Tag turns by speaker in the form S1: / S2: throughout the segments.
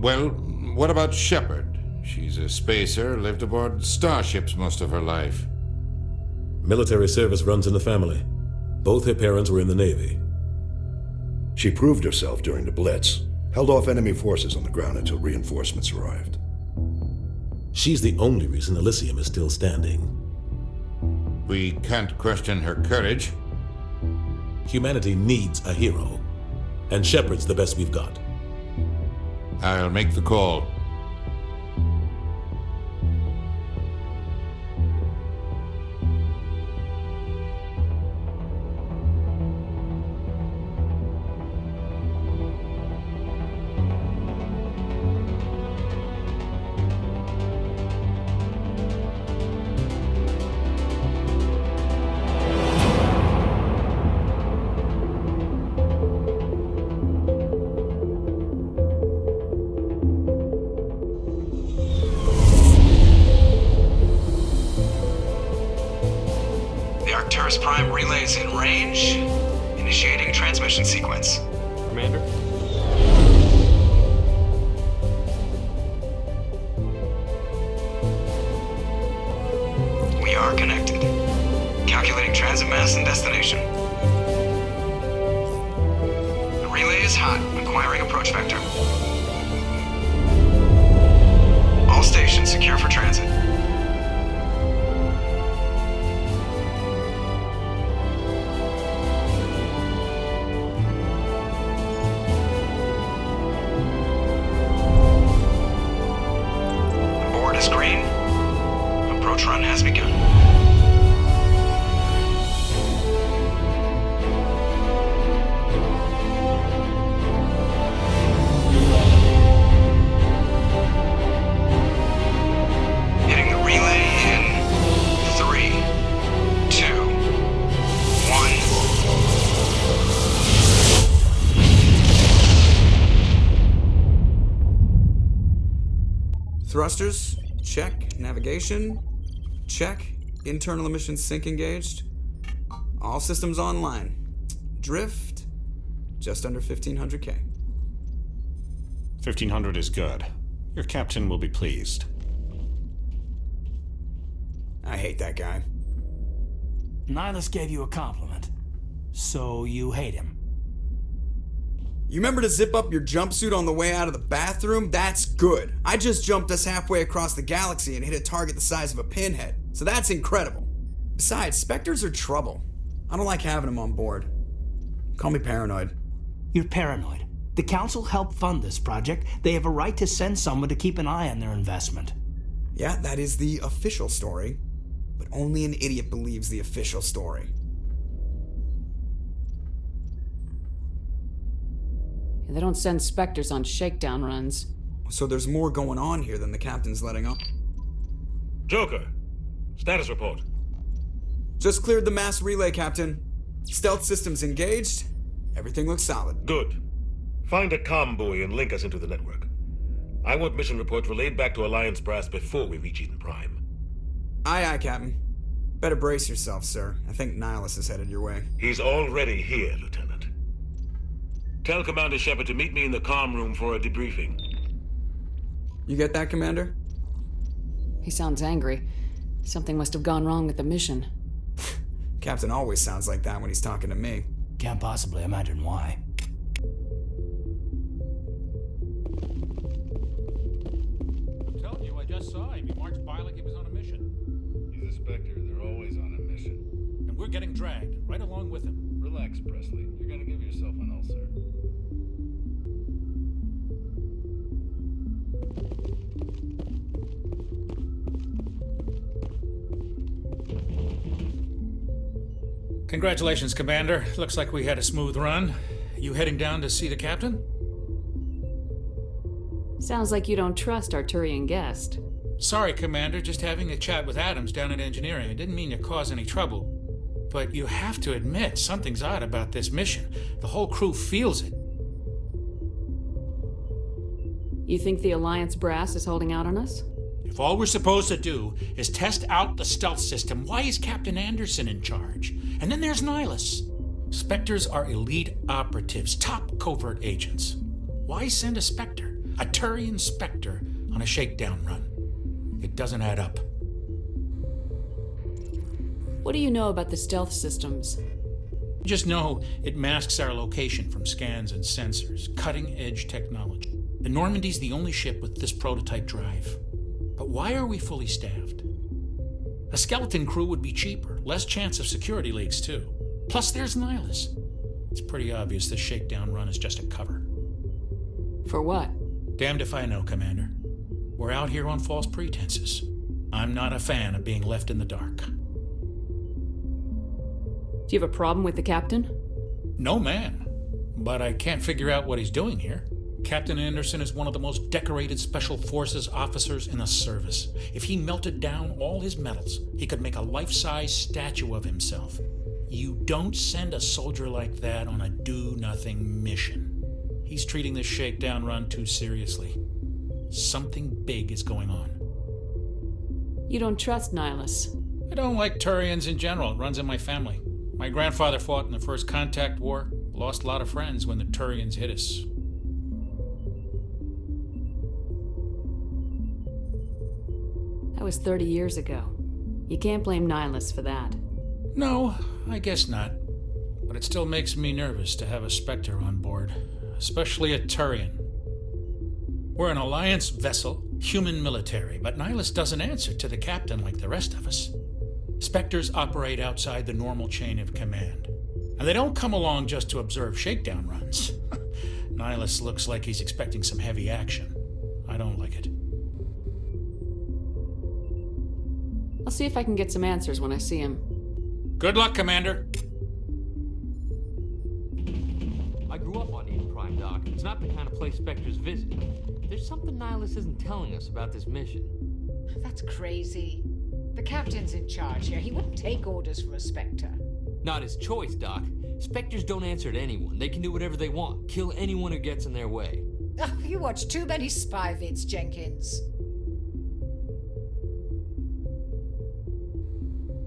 S1: Well, what about Shepard? She's a spacer, lived aboard starships most of her life.
S2: Military service runs in the family. Both her parents were in the Navy.
S3: She proved herself during the Blitz, held off enemy forces on the ground until reinforcements arrived.
S2: She's the only reason Elysium is still standing.
S1: We can't question her courage.
S2: Humanity needs a hero, and Shepard's the best we've got.
S1: I'll make the call.
S4: Arcturus Prime relays in range. Initiating transmission sequence.
S5: Commander?
S4: We are connected. Calculating transit mass and destination. The relay is hot. Acquiring approach vector. All stations secure for transit. Green. Approach run has begun. Hitting the relay in 3, 2, 1.
S6: Thrusters? Check. Navigation? Check. Internal emissions sync engaged. All systems online. Drift? Just under 1500K.
S5: 1500 is good. Your captain will be pleased.
S6: I hate that guy.
S7: Nihilus gave you a compliment. So you hate him.
S6: You remember to zip up your jumpsuit on the way out of the bathroom? That's good. I just jumped us halfway across the galaxy and hit a target the size of a pinhead. So that's incredible. Besides, Spectres are trouble. I don't like having them on board. Call me paranoid.
S7: You're paranoid. The Council helped fund this project. They have a right to send someone to keep an eye on their investment.
S6: Yeah, that is the official story. But only an idiot believes the official story.
S8: They don't send Spectres on shakedown runs.
S6: So there's more going on here than the captain's letting on.
S9: Joker, status report.
S6: Just cleared the mass relay, Captain. Stealth systems engaged. Everything looks solid.
S9: Good. Find a comm buoy and link us into the network. I want mission reports relayed back to Alliance Brass before we reach Eden Prime.
S6: Aye, aye, Captain. Better brace yourself, sir. I think Nihilus is headed your way.
S9: He's already here, Lieutenant. Tell Commander Shepard to meet me in the comm room for a debriefing.
S6: You get that, Commander?
S8: He sounds angry. Something must have gone wrong with the mission.
S6: Captain always sounds like that when he's talking to me.
S7: Can't possibly imagine why.
S10: I'm telling you, I just saw him. He marched by like he was on a mission.
S11: He's a Spectre. They're always on a mission.
S10: And we're getting dragged, right along with him.
S11: Relax, Presley. You're gonna give yourself an ulcer.
S10: Congratulations, Commander. Looks like we had a smooth run. You heading down to see the captain?
S8: Sounds like you don't trust Arturian Guest.
S10: Sorry, Commander. Just having a chat with Adams down at engineering. I didn't mean to cause any trouble. But you have to admit, something's odd about this mission. The whole crew feels it.
S8: You think the Alliance brass is holding out on us?
S10: If all we're supposed to do is test out the stealth system, why is Captain Anderson in charge? And then there's Nihilus. Spectres are elite operatives, top covert agents. Why send a Spectre? A Turian Spectre on a shakedown run. It doesn't add up.
S8: What do you know about the stealth systems?
S10: Just know it masks our location from scans and sensors. Cutting-edge technology. The Normandy's the only ship with this prototype drive. But why are we fully staffed? A skeleton crew would be cheaper, less chance of security leaks too. Plus there's Nihilus. It's pretty obvious this shakedown run is just a cover.
S8: For what?
S10: Damned if I know, Commander. We're out here on false pretenses. I'm not a fan of being left in the dark.
S8: Do you have a problem with the captain?
S10: No, man. But I can't figure out what he's doing here. Captain Anderson is one of the most decorated Special Forces officers in the service. If he melted down all his medals, he could make a life-size statue of himself. You don't send a soldier like that on a do-nothing mission. He's treating this shakedown run too seriously. Something big is going on.
S8: You don't trust Nihilus?
S10: I don't like Turians in general. It runs in my family. My grandfather fought in the First Contact War. Lost a lot of friends when the Turians hit us.
S8: That was 30 years ago. You can't blame Nihilus for that.
S10: No, I guess not. But it still makes me nervous to have a Spectre on board. Especially a Turian. We're an Alliance vessel, human military, but Nihilus doesn't answer to the captain like the rest of us. Spectres operate outside the normal chain of command. And they don't come along just to observe shakedown runs. Nihilus looks like he's expecting some heavy action. I don't like it.
S8: I'll see if I can get some answers when I see him.
S10: Good luck, Commander.
S12: I grew up on Eden Prime, Doc. It's not the kind of place Spectres visit. There's something Nihilus isn't telling us about this mission.
S13: That's crazy. The captain's in charge here. He wouldn't take orders from a Spectre.
S12: Not his choice, Doc. Spectres don't answer to anyone. They can do whatever they want. Kill anyone who gets in their way.
S13: Oh, you watch too many spy vids, Jenkins.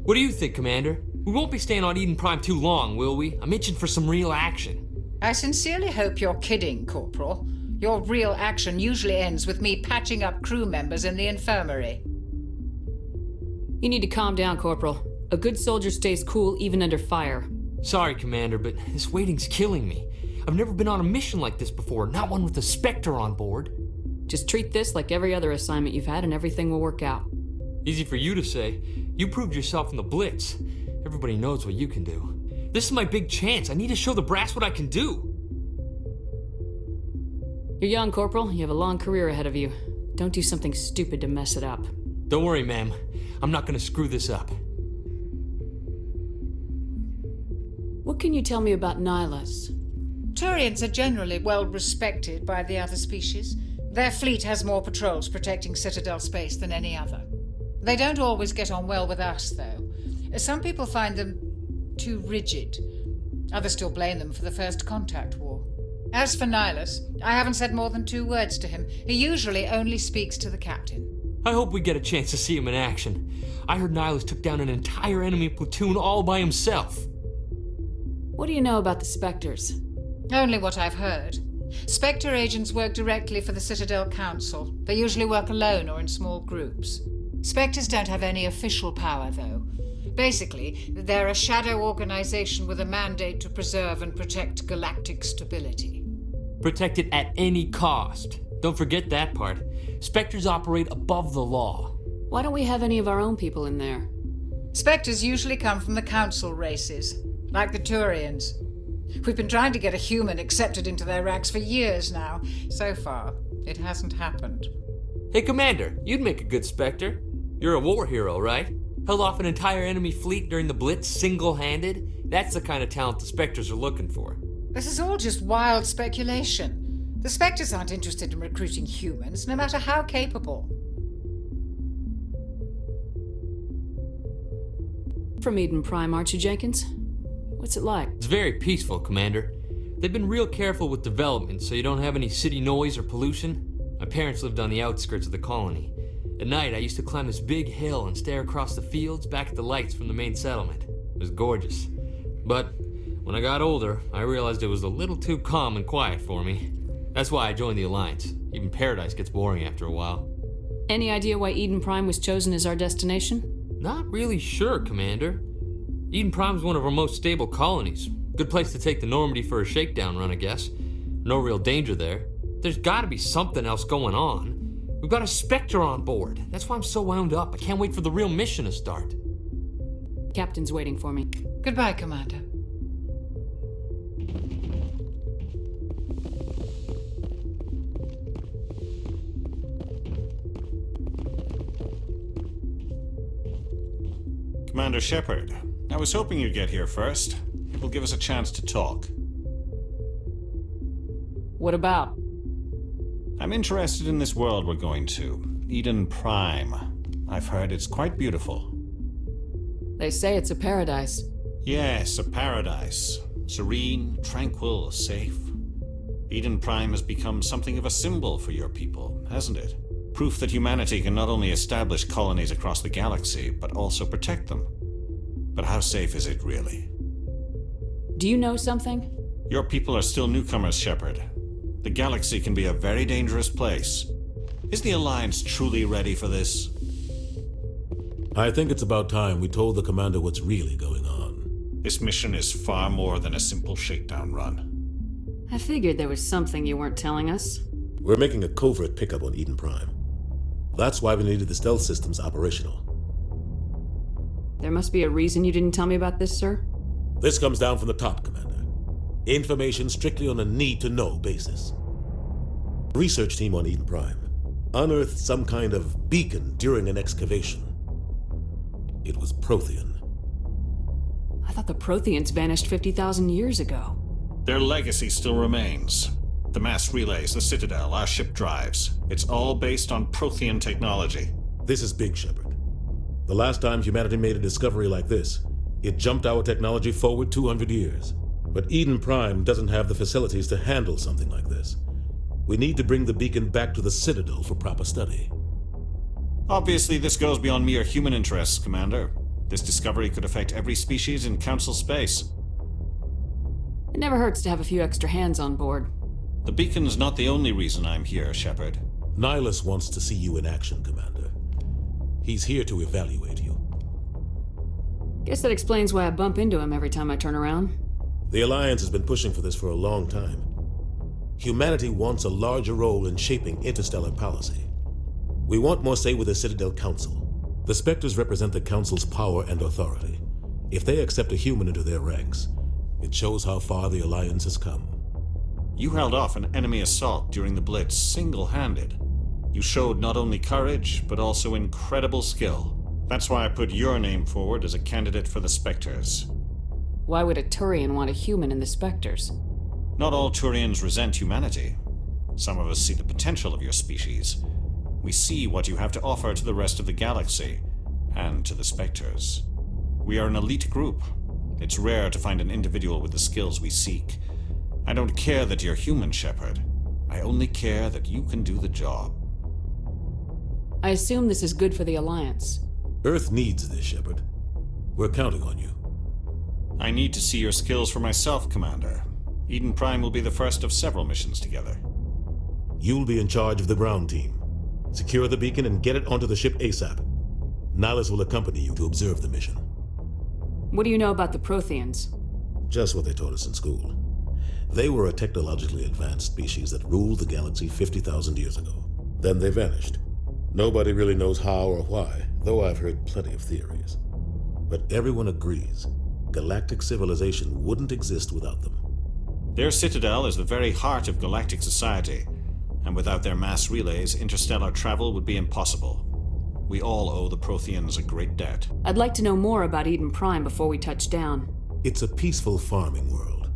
S12: What do you think, Commander? We won't be staying on Eden Prime too long, will we? I'm itching for some real action.
S13: I sincerely hope you're kidding, Corporal. Your real action usually ends with me patching up crew members in the infirmary.
S8: You need to calm down, Corporal. A good soldier stays cool even under fire.
S12: Sorry, Commander, but this waiting's killing me. I've never been on a mission like this before, not one with a Spectre on board.
S8: Just treat this like every other assignment you've had and everything will work out.
S12: Easy for you to say. You proved yourself in the Blitz. Everybody knows what you can do. This is my big chance. I need to show the brass what I can do.
S8: You're young, Corporal. You have a long career ahead of you. Don't do something stupid to mess it up.
S12: Don't worry, ma'am. I'm not gonna screw this up.
S8: What can you tell me about Nihilus?
S13: Turians are generally well respected by the other species. Their fleet has more patrols protecting Citadel space than any other. They don't always get on well with us, though. Some people find them too rigid. Others still blame them for the First Contact War. As for Nihilus, I haven't said more than 2 words to him. He usually only speaks to the captain.
S12: I hope we get a chance to see him in action. I heard Nihilus took down an entire enemy platoon all by himself.
S8: What do you know about the Spectres?
S13: Only what I've heard. Spectre agents work directly for the Citadel Council. They usually work alone or in small groups. Spectres don't have any official power, though. Basically, they're a shadow organization with a mandate to preserve and protect galactic stability.
S12: Protect it at any cost. Don't forget that part. Spectres operate above the law.
S8: Why don't we have any of our own people in there?
S13: Spectres usually come from the Council races, like the Turians. We've been trying to get a human accepted into their ranks for years now. So far, it hasn't happened.
S12: Hey, Commander, you'd make a good Spectre. You're a war hero, right? Held off an entire enemy fleet during the Blitz single-handed? That's the kind of talent the Spectres are looking for.
S13: This is all just wild speculation. The Spectres aren't interested in recruiting humans, no matter how capable.
S8: From Eden Prime, aren't you, Jenkins? What's it like?
S12: It's very peaceful, Commander. They've been real careful with development so you don't have any city noise or pollution. My parents lived on the outskirts of the colony. At night, I used to climb this big hill and stare across the fields back at the lights from the main settlement. It was gorgeous. But when I got older, I realized it was a little too calm and quiet for me. That's why I joined the Alliance. Even Paradise gets boring after a while.
S8: Any idea why Eden Prime was chosen as our destination?
S12: Not really sure, Commander. Eden Prime's one of our most stable colonies. Good place to take the Normandy for a shakedown run, I guess. No real danger there. There's gotta be something else going on. We've got a Spectre on board. That's why I'm so wound up. I can't wait for the real mission to start.
S8: Captain's waiting for me.
S13: Goodbye, Commander.
S5: Commander Shepard, I was hoping you'd get here first. It will give us a chance to talk.
S8: What about?
S5: I'm interested in this world we're going to, Eden Prime. I've heard it's quite beautiful.
S8: They say it's a paradise.
S5: Yes, a paradise. Serene, tranquil, safe. Eden Prime has become something of a symbol for your people, hasn't it? Proof that humanity can not only establish colonies across the galaxy, but also protect them. But how safe is it really?
S8: Do you know something?
S5: Your people are still newcomers, Shepard. The galaxy can be a very dangerous place. Is the Alliance truly ready for this?
S2: I think it's about time we told the commander what's really going on.
S5: This mission is far more than a simple shakedown run.
S8: I figured there was something you weren't telling us.
S2: We're making a covert pickup on Eden Prime. That's why we needed the stealth systems operational.
S8: There must be a reason you didn't tell me about this, sir?
S2: This comes down from the top, Commander. Information strictly on a need-to-know basis. Research team on Eden Prime unearthed some kind of beacon during an excavation. It was Prothean.
S8: I thought the Protheans vanished 50,000 years ago.
S5: Their legacy still remains. The mass relays, the Citadel, our ship drives. It's all based on Prothean technology.
S2: This is big, Shepard. The last time humanity made a discovery like this, it jumped our technology forward 200 years. But Eden Prime doesn't have the facilities to handle something like this. We need to bring the beacon back to the Citadel for proper study.
S5: Obviously, this goes beyond mere human interests, Commander. This discovery could affect every species in Council space.
S8: It never hurts to have a few extra hands on board.
S5: The beacon's not the only reason I'm here, Shepard.
S2: Nihilus wants to see you in action, Commander. He's here to evaluate you.
S8: Guess that explains why I bump into him every time I turn around.
S2: The Alliance has been pushing for this for a long time. Humanity wants a larger role in shaping interstellar policy. We want more say with the Citadel Council. The Spectres represent the Council's power and authority. If they accept a human into their ranks, it shows how far the Alliance has come.
S5: You held off an enemy assault during the Blitz single-handed. You showed not only courage, but also incredible skill. That's why I put your name forward as a candidate for the Spectres.
S8: Why would a Turian want a human in the Spectres?
S5: Not all Turians resent humanity. Some of us see the potential of your species. We see what you have to offer to the rest of the galaxy, and to the Spectres. We are an elite group. It's rare to find an individual with the skills we seek. I don't care that you're human, Shepard. I only care that you can do the job.
S8: I assume this is good for the Alliance.
S2: Earth needs this, Shepard. We're counting on you.
S5: I need to see your skills for myself, Commander. Eden Prime will be the first of several missions together.
S2: You'll be in charge of the ground team. Secure the beacon and get it onto the ship ASAP. Nihilus will accompany you to observe the mission.
S8: What do you know about the Protheans?
S2: Just what they taught us in school. They were a technologically advanced species that ruled the galaxy 50,000 years ago. Then they vanished. Nobody really knows how or why, though I've heard plenty of theories. But everyone agrees, galactic civilization wouldn't exist without them.
S5: Their citadel is the very heart of galactic society, and without their mass relays, interstellar travel would be impossible. We all owe the Protheans a great debt.
S8: I'd like to know more about Eden Prime before we touch down.
S2: It's a peaceful farming world,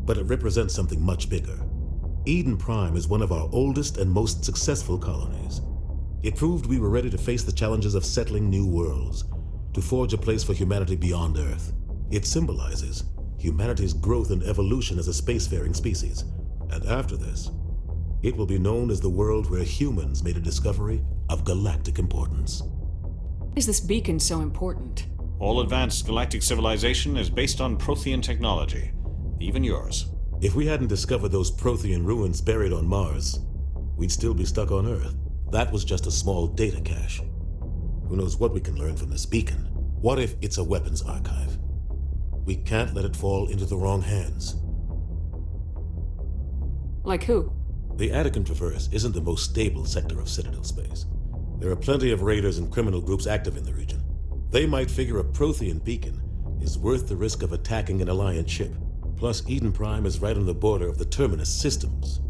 S2: but it represents something much bigger. Eden Prime is one of our oldest and most successful colonies. It proved we were ready to face the challenges of settling new worlds, to forge a place for humanity beyond Earth. It symbolizes humanity's growth and evolution as a spacefaring species. And after this, it will be known as the world where humans made a discovery of galactic importance.
S8: Why is this beacon so important?
S5: All advanced galactic civilization is based on Prothean technology, even yours.
S2: If we hadn't discovered those Prothean ruins buried on Mars, we'd still be stuck on Earth. That was just a small data cache. Who knows what we can learn from this beacon? What if it's a weapons archive? We can't let it fall into the wrong hands.
S8: Like who?
S2: The Attican Traverse isn't the most stable sector of Citadel space. There are plenty of raiders and criminal groups active in the region. They might figure a Prothean beacon is worth the risk of attacking an Alliance ship. Plus, Eden Prime is right on the border of the Terminus systems.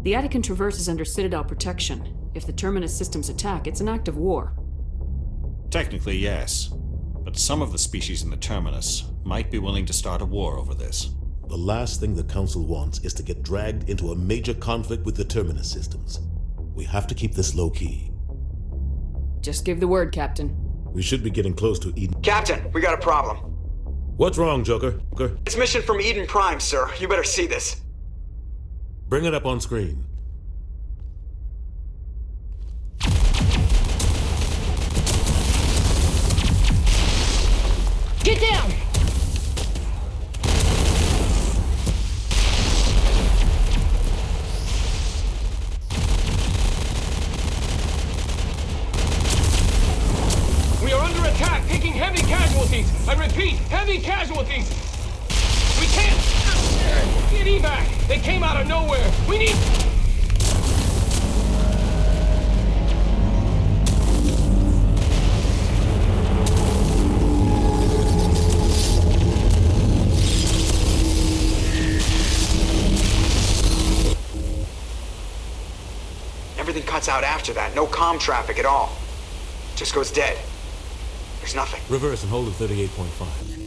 S8: The Attican Traverse is under Citadel protection. If the Terminus systems attack, it's an act of war.
S5: Technically, yes. But some of the species in the Terminus might be willing to start a war over this.
S2: The last thing the Council wants is to get dragged into a major conflict with the Terminus systems. We have to keep this low-key.
S8: Just give the word, Captain.
S2: We should be getting close to Eden.
S6: Captain, we got a problem.
S2: What's wrong, Joker?
S6: It's mission from Eden Prime, sir. You better see this.
S2: Bring it up on screen.
S14: Get down!
S15: We are under attack, taking heavy casualties. I repeat, heavy casualties. We can't get evac. They came out of nowhere. We need...
S6: Everything cuts out after that. No comm traffic at all. Just goes dead. There's nothing.
S2: Reverse and hold at 38.5.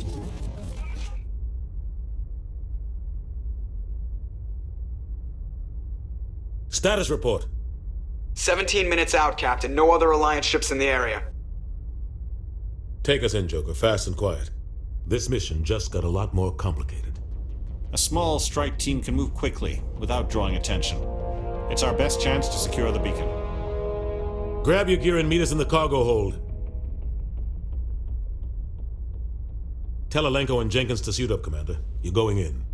S2: Status report.
S6: 17 minutes out, Captain. No other Alliance ships in the area.
S2: Take us in, Joker, fast and quiet. This mission just got a lot more complicated.
S5: A small strike team can move quickly without drawing attention. It's our best chance to secure the beacon.
S2: Grab your gear and meet us in the cargo hold. Tell Alenko and Jenkins to suit up, Commander. You're going in.